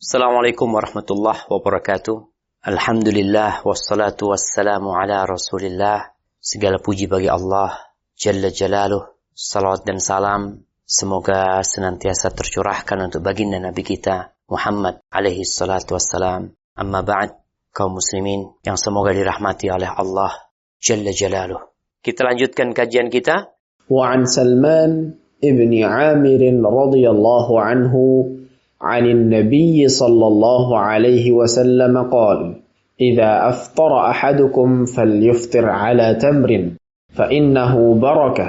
Assalamualaikum warahmatullahi wabarakatuh. Alhamdulillah wassalatu wassalamu ala Rasulillah. Segala puji bagi Allah Jalla Jalaluh. Salawat dan salam semoga senantiasa tercurahkan untuk baginda Nabi kita Muhammad alaihi salatu wassalam. Amma ba'd, kaum muslimin yang semoga dirahmati oleh Allah Jalla Jalaluh. Kita lanjutkan kajian kita. Wa an Salman ibni Amir radhiyallahu anhu عن النبي صلى الله عليه وسلم قال: إذا أفطر أحدكم فليفطر على تمر فإنه بركة،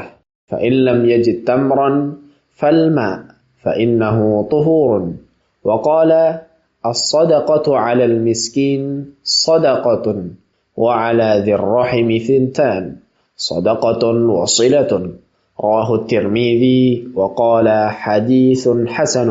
فإن لم يجد تمرا فالماء فإنه طهور. وقال: الصدقة على المسكين صدقة، وعلى ذي الرحم ثنتان، صدقة وصلة. رواه الترمذي وقال: حديث حسن.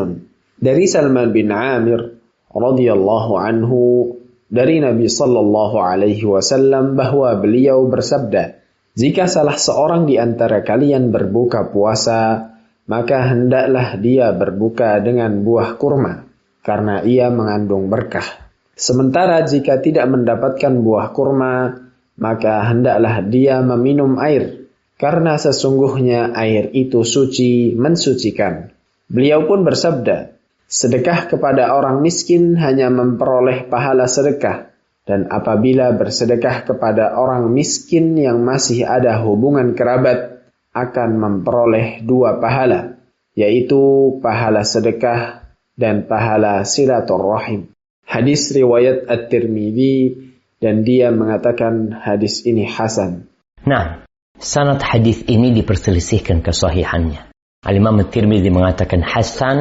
Dari Salman bin Amir radhiyallahu anhu dari Nabi sallallahu alaihi wasallam bahwa beliau bersabda, jika salah seorang di antara kalian berbuka puasa, maka hendaklah dia berbuka dengan buah kurma karena ia mengandung berkah. Sementara jika tidak mendapatkan buah kurma, maka hendaklah dia meminum air karena sesungguhnya air itu suci, mensucikan. Beliau pun bersabda, sedekah kepada orang miskin hanya memperoleh pahala sedekah, dan apabila bersedekah kepada orang miskin yang masih ada hubungan kerabat, akan memperoleh dua pahala, yaitu pahala sedekah dan pahala silaturrahim. Hadis riwayat At-Tirmidzi, dan dia mengatakan hadis ini hasan. Nah, sanad hadis ini diperselisihkan kesahihannya. Al-Imam At-Tirmidzi mengatakan hasan,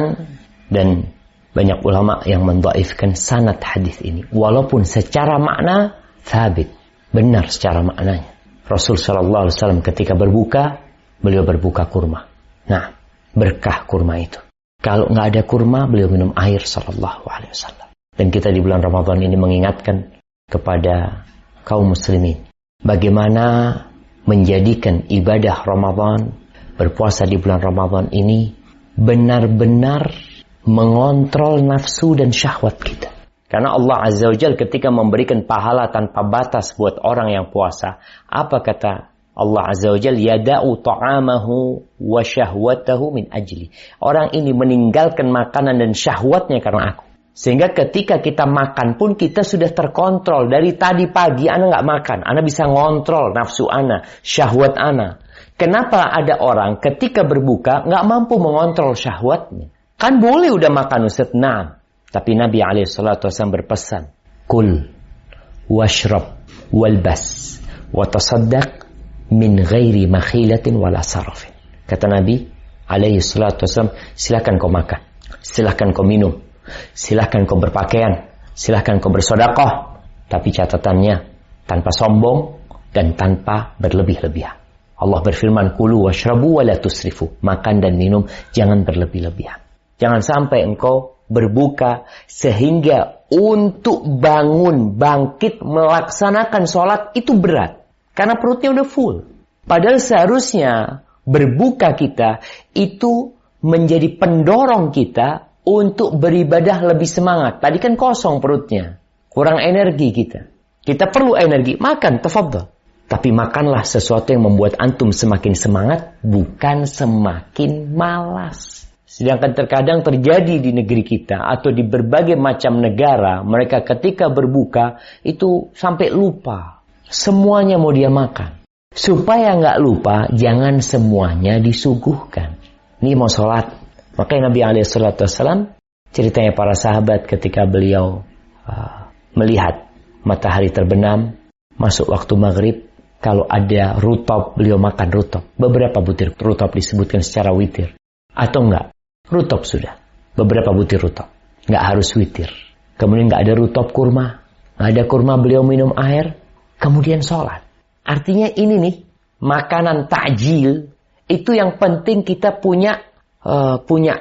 dan banyak ulama yang mendhaifkan sanad hadis ini. Walaupun secara makna thabit, benar secara maknanya. Rasul sallallahu alaihi wasallam ketika berbuka, beliau berbuka kurma. Nah, berkah kurma itu. Kalau nggak ada kurma, beliau minum air sallallahu alaihi wasallam. Dan kita di bulan Ramadan ini mengingatkan kepada kaum muslimin bagaimana menjadikan ibadah Ramadan, berpuasa di bulan Ramadan ini benar-benar mengontrol nafsu dan syahwat kita. Karena Allah Azza wa Jalla ketika memberikan pahala tanpa batas buat orang yang puasa, apa kata Allah Azza wa Jalla? Yada'u ta'amahu wa syahwatahu min ajli. Orang ini meninggalkan makanan dan syahwatnya karena aku. Sehingga ketika kita makan pun kita sudah terkontrol. Dari tadi pagi ana nggak makan, ana bisa ngontrol nafsu ana, syahwat ana. Kenapa ada orang ketika berbuka nggak mampu mengontrol syahwatnya? Kan boleh udah makan Ustaz, nah. Tapi Nabi SAW berpesan, kul, washrab, walbas, watasaddaq, min ghairi makhilatin wala sarafin. Kata Nabi SAW, silakan kau makan, silakan kau minum, silakan kau berpakaian, silakan kau bersedekah. Tapi catatannya, tanpa sombong dan tanpa berlebih-lebihan. Allah berfirman, kulu washrabu wala tusrifu. Makan dan minum, jangan berlebih-lebihan. Jangan sampai engkau berbuka sehingga untuk bangun, bangkit, melaksanakan sholat itu berat. Karena perutnya udah full. Padahal seharusnya berbuka kita itu menjadi pendorong kita untuk beribadah lebih semangat. Tadi kan kosong perutnya. Kurang energi kita. Kita perlu energi. Makan, tafadhal. Tapi makanlah sesuatu yang membuat antum semakin semangat, bukan semakin malas. Sedangkan terkadang terjadi di negeri kita atau di berbagai macam negara, mereka ketika berbuka itu sampai lupa. Semuanya mau dia makan. Supaya nggak lupa, jangan semuanya disuguhkan. Ini mau sholat. Makanya Nabi SAW ceritanya para sahabat ketika beliau melihat matahari terbenam, masuk waktu maghrib, kalau ada rutop, beliau makan rutop. Beberapa butir rutop disebutkan secara witir. Atau enggak? Rutop sudah. Beberapa butir rutop. Nggak harus witir. Kemudian nggak ada rutop kurma. Nggak ada kurma, beliau minum air. Kemudian sholat. Artinya ini nih, makanan takjil, itu yang penting kita punya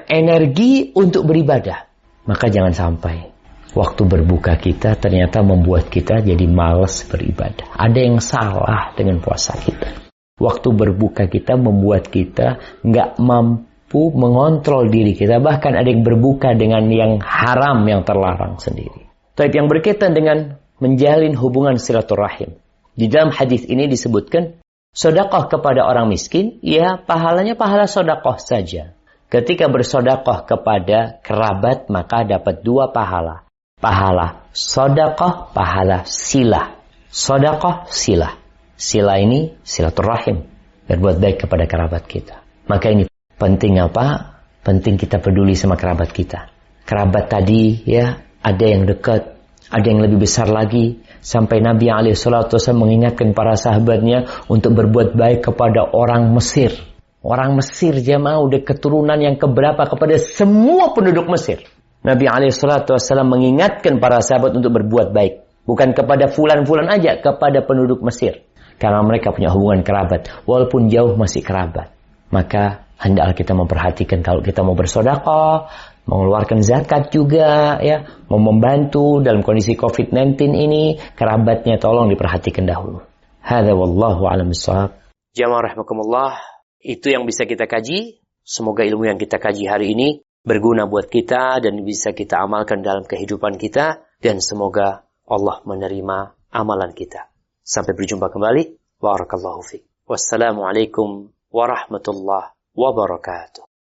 energi untuk beribadah. Maka jangan sampai waktu berbuka kita ternyata membuat kita jadi malas beribadah. Ada yang salah dengan puasa kita. Waktu berbuka kita membuat kita nggak mampu mampu mengontrol diri kita. Bahkan ada yang berbuka dengan yang haram, yang terlarang sendiri. Tapi yang berkaitan dengan menjalin hubungan silaturahim. Di dalam hadis ini disebutkan, sedekah kepada orang miskin, ya pahalanya pahala sedekah saja. Ketika bersedekah kepada kerabat, maka dapat 2 pahala. Pahala sedekah, pahala silah. Sedekah, silah. Silah ini silaturahim, berbuat baik kepada kerabat kita. Maka ini penting apa? Penting kita peduli sama kerabat kita. Kerabat tadi ya, ada yang dekat, ada yang lebih besar lagi. Sampai Nabi SAW mengingatkan para sahabatnya untuk berbuat baik kepada orang Mesir. Orang Mesir jamaah udah keturunan yang keberapa kepada semua penduduk Mesir. Nabi SAW mengingatkan para sahabat untuk berbuat baik. Bukan kepada fulan-fulan aja, kepada penduduk Mesir. Karena mereka punya hubungan kerabat. Walaupun jauh masih kerabat. Maka hendaklah kita memperhatikan kalau kita mau bersedekah, mengeluarkan zakat juga, ya, mau membantu dalam kondisi COVID-19 ini, kerabatnya tolong diperhatikan dahulu. Hadza wallahu a'lam bishawab. Jamaah rahimakumullah, itu yang bisa kita kaji. Semoga ilmu yang kita kaji hari ini berguna buat kita dan bisa kita amalkan dalam kehidupan kita, dan semoga Allah menerima amalan kita. Sampai berjumpa kembali. Barakallahu fiik. Wassalamualaikum warahmatullahi wabarakatuh.